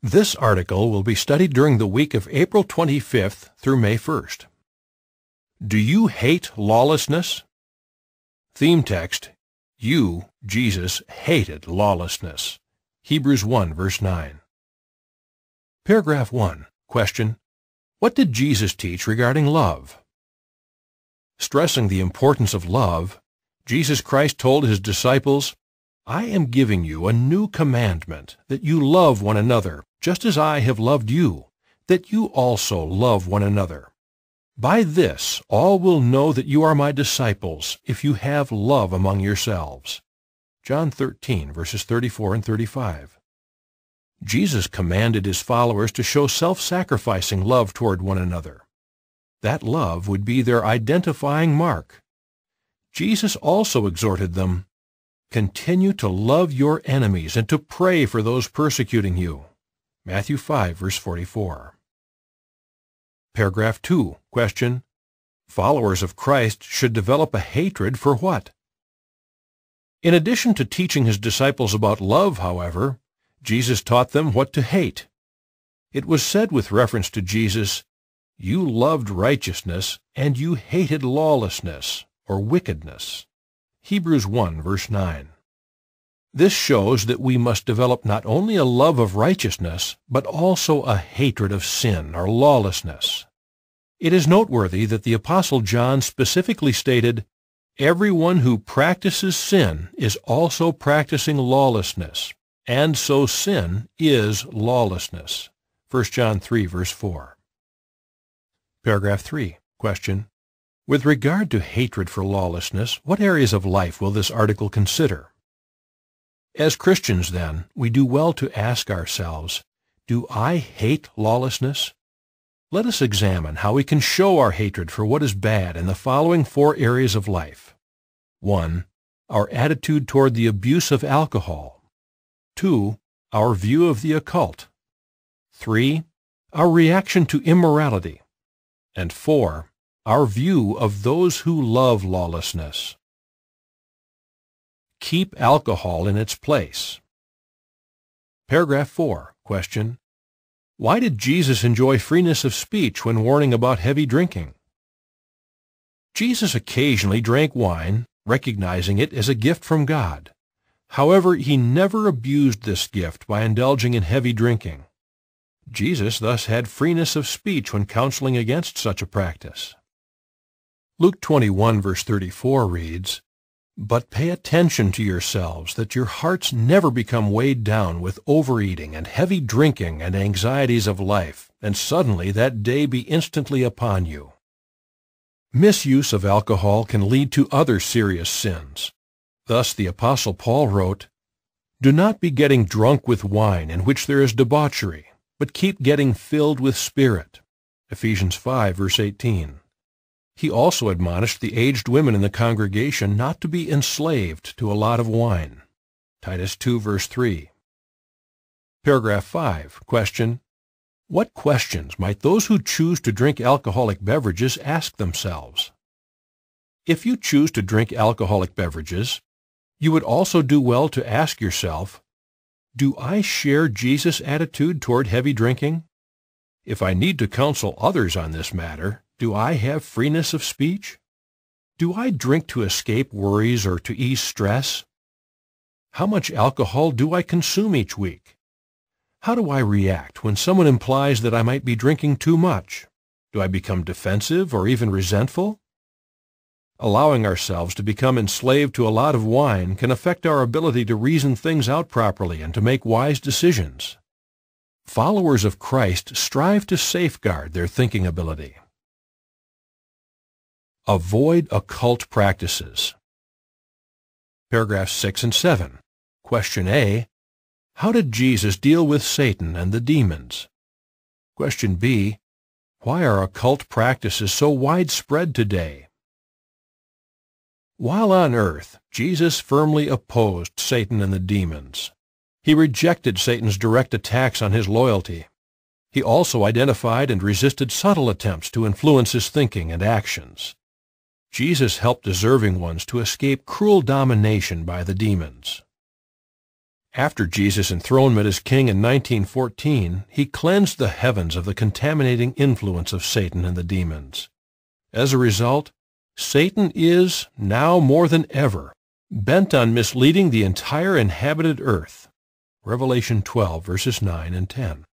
This article will be studied during the week of April 25th through May 1st. Do you hate lawlessness? Theme text: You, Jesus, hated lawlessness. Hebrews 1, verse 9. Paragraph 1. Question: What did Jesus teach regarding love? Stressing the importance of love, Jesus Christ told his disciples, I am giving you a new commandment, that you love one another, just as I have loved you, that you also love one another. By this all will know that you are my disciples, if you have love among yourselves. John 13, verses 34 and 35. Jesus commanded his followers to show self-sacrificing love toward one another. That love would be their identifying mark. Jesus also exhorted them, continue to love your enemies and to pray for those persecuting you. Matthew 5, verse 44. Paragraph 2. Question: Followers of Christ should develop a hatred for what? In addition to teaching his disciples about love, however, Jesus taught them what to hate. It was said with reference to Jesus, you loved righteousness and you hated lawlessness, or wickedness. Hebrews 1, verse 9. This shows that we must develop not only a love of righteousness, but also a hatred of sin or lawlessness. It is noteworthy that the Apostle John specifically stated, everyone who practices sin is also practicing lawlessness, and so sin is lawlessness. 1 John 3, verse 4. Paragraph 3. Question: With regard to hatred for lawlessness, what areas of life will this article consider? As Christians, then, we do well to ask ourselves, do I hate lawlessness? Let us examine how we can show our hatred for what is bad in the following 4 areas of life. 1. Our attitude toward the abuse of alcohol. 2. Our view of the occult. 3. Our reaction to immorality. And 4. Our view of those who love lawlessness. Keep alcohol in its place. Paragraph 4. Question: Why did Jesus enjoy freeness of speech when warning about heavy drinking? Jesus occasionally drank wine, recognizing it as a gift from God. However, he never abused this gift by indulging in heavy drinking. Jesus thus had freeness of speech when counseling against such a practice. Luke 21, verse 34 reads, But pay attention to yourselves, that your hearts never become weighed down with overeating and heavy drinking and anxieties of life, and suddenly that day be instantly upon you. Misuse of alcohol can lead to other serious sins. Thus the Apostle Paul wrote, Do not be getting drunk with wine in which there is debauchery, but keep getting filled with Spirit. Ephesians 5, verse 18. He also admonished the aged women in the congregation not to be enslaved to a lot of wine. Titus 2, verse 3. Paragraph 5. Question: What questions might those who choose to drink alcoholic beverages ask themselves? If you choose to drink alcoholic beverages, you would also do well to ask yourself, do I share Jesus' attitude toward heavy drinking? If I need to counsel others on this matter, do I have freeness of speech? Do I drink to escape worries or to ease stress? How much alcohol do I consume each week? How do I react when someone implies that I might be drinking too much? Do I become defensive or even resentful? Allowing ourselves to become enslaved to a lot of wine can affect our ability to reason things out properly and to make wise decisions. Followers of Christ strive to safeguard their thinking ability. Avoid occult practices. Paragraphs 6 and 7. Question A. How did Jesus deal with Satan and the demons? Question B. Why are occult practices so widespread today? While on earth, Jesus firmly opposed Satan and the demons. He rejected Satan's direct attacks on his loyalty. He also identified and resisted subtle attempts to influence his thinking and actions. Jesus helped deserving ones to escape cruel domination by the demons. After Jesus' enthronement as king in 1914, he cleansed the heavens of the contaminating influence of Satan and the demons. As a result, Satan is, now more than ever, bent on misleading the entire inhabited earth. Revelation 12, verses 9 and 10.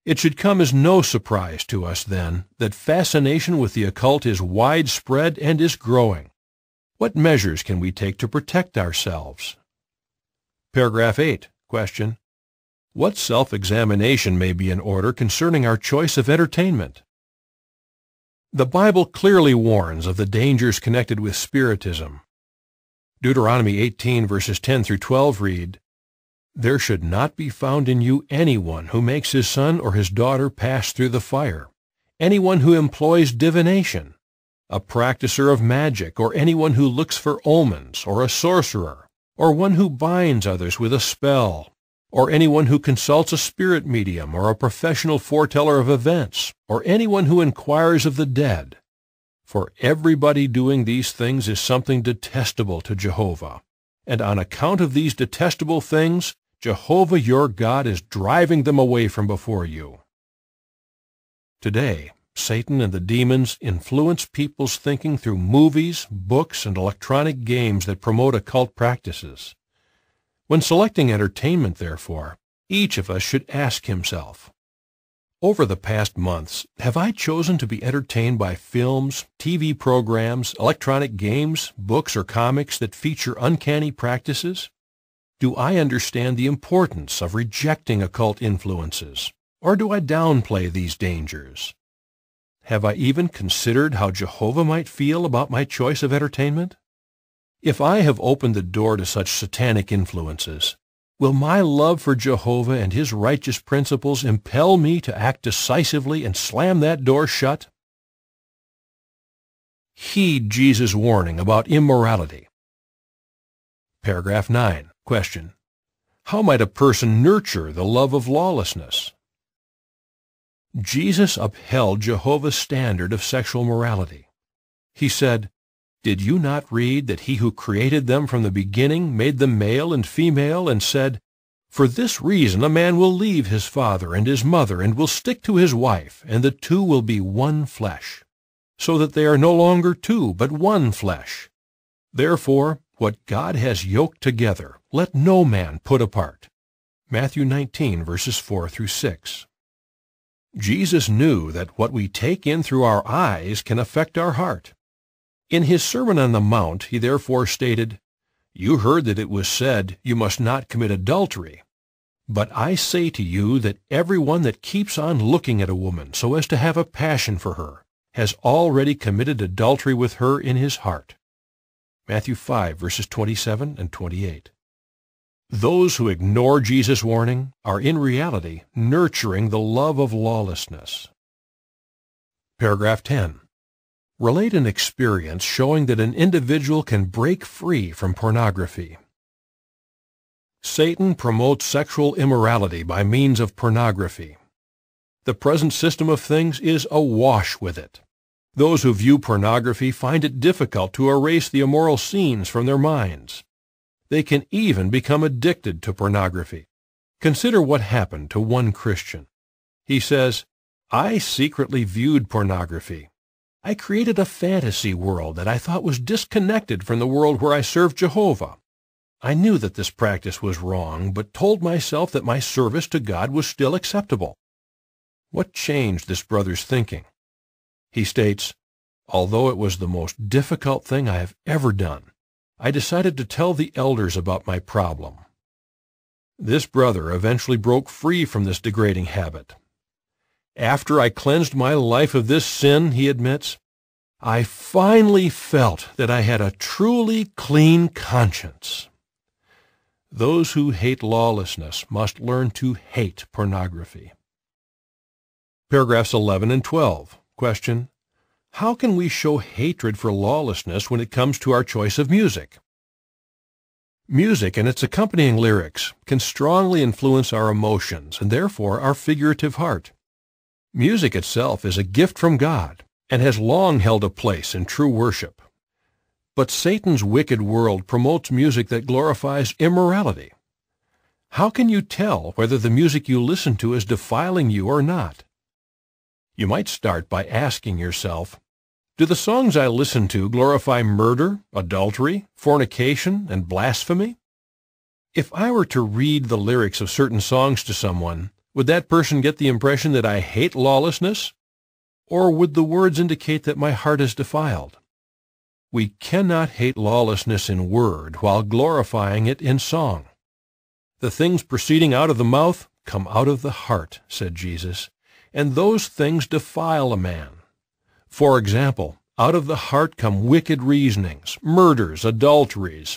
It should come as no surprise to us, then, that fascination with the occult is widespread and is growing. What measures can we take to protect ourselves? Paragraph 8. Question. What self-examination may be in order concerning our choice of entertainment? The Bible clearly warns of the dangers connected with Spiritism. Deuteronomy 18, verses 10 through 12 read, "There should not be found in you anyone who makes his son or his daughter pass through the fire, anyone who employs divination, a practicer of magic, or anyone who looks for omens, or a sorcerer, or one who binds others with a spell, or anyone who consults a spirit medium or a professional foreteller of events, or anyone who inquires of the dead. For everybody doing these things is something detestable to Jehovah. And on account of these detestable things, Jehovah your God is driving them away from before you." Today, Satan and the demons influence people's thinking through movies, books, and electronic games that promote occult practices. When selecting entertainment, therefore, each of us should ask himself, over the past months, have I chosen to be entertained by films, TV programs, electronic games, books, or comics that feature uncanny practices? Do I understand the importance of rejecting occult influences, or do I downplay these dangers? Have I even considered how Jehovah might feel about my choice of entertainment? If I have opened the door to such satanic influences, will my love for Jehovah and his righteous principles impel me to act decisively and slam that door shut? Heed Jesus' warning about immorality. Paragraph 9. Question. How might a person nurture the love of lawlessness? Jesus upheld Jehovah's standard of sexual morality. He said, "Did you not read that he who created them from the beginning made them male and female, and said, 'For this reason a man will leave his father and his mother and will stick to his wife, and the two will be one flesh,' so that they are no longer two, but one flesh. Therefore, what God has yoked together, let no man put apart." Matthew 19, verses 4 through 6. Jesus knew that what we take in through our eyes can affect our heart. In his Sermon on the Mount, he therefore stated, "You heard that it was said, 'You must not commit adultery.' But I say to you that everyone that keeps on looking at a woman so as to have a passion for her has already committed adultery with her in his heart." Matthew 5, verses 27 and 28. Those who ignore Jesus' warning are in reality nurturing the love of lawlessness. Paragraph 10. Relate an experience showing that an individual can break free from pornography. Satan promotes sexual immorality by means of pornography. The present system of things is awash with it. Those who view pornography find it difficult to erase the immoral scenes from their minds. They can even become addicted to pornography. Consider what happened to one Christian. He says, "I secretly viewed pornography. I created a fantasy world that I thought was disconnected from the world where I served Jehovah. I knew that this practice was wrong, but told myself that my service to God was still acceptable." What changed this brother's thinking? He states, "Although it was the most difficult thing I have ever done, I decided to tell the elders about my problem." This brother eventually broke free from this degrading habit. "After I cleansed my life of this sin," he admits, "I finally felt that I had a truly clean conscience." Those who hate lawlessness must learn to hate pornography. Paragraphs 11 and 12. Question. How can we show hatred for lawlessness when it comes to our choice of music? Music and its accompanying lyrics can strongly influence our emotions and therefore our figurative heart. Music itself is a gift from God and has long held a place in true worship. But Satan's wicked world promotes music that glorifies immorality. How can you tell whether the music you listen to is defiling you or not? You might start by asking yourself, do the songs I listen to glorify murder, adultery, fornication, and blasphemy? If I were to read the lyrics of certain songs to someone, would that person get the impression that I hate lawlessness? Or would the words indicate that my heart is defiled? We cannot hate lawlessness in word while glorifying it in song. The things proceeding out of the mouth come out of the heart, said Jesus, and those things defile a man. For example, out of the heart come wicked reasonings, murders, adulteries,